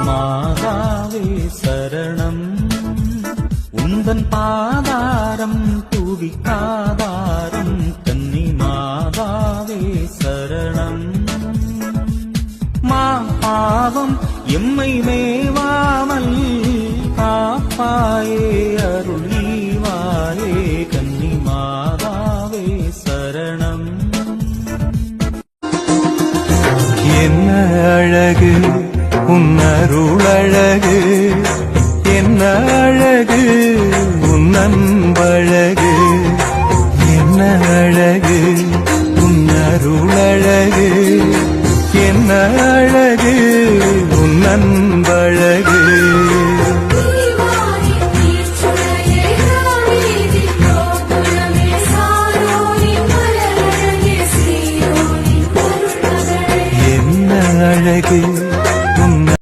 மாதாவே சரணம் உந்தன் பாதாரம் தூவிக்காதாரம் கன்னி மாதாவே சரணம் பாவம் எம்மை மேவாமல் காப்பாயே அருளீவாயே கன்னி மாதாவே சரணம் என்ன அழகு உன்னருளழகு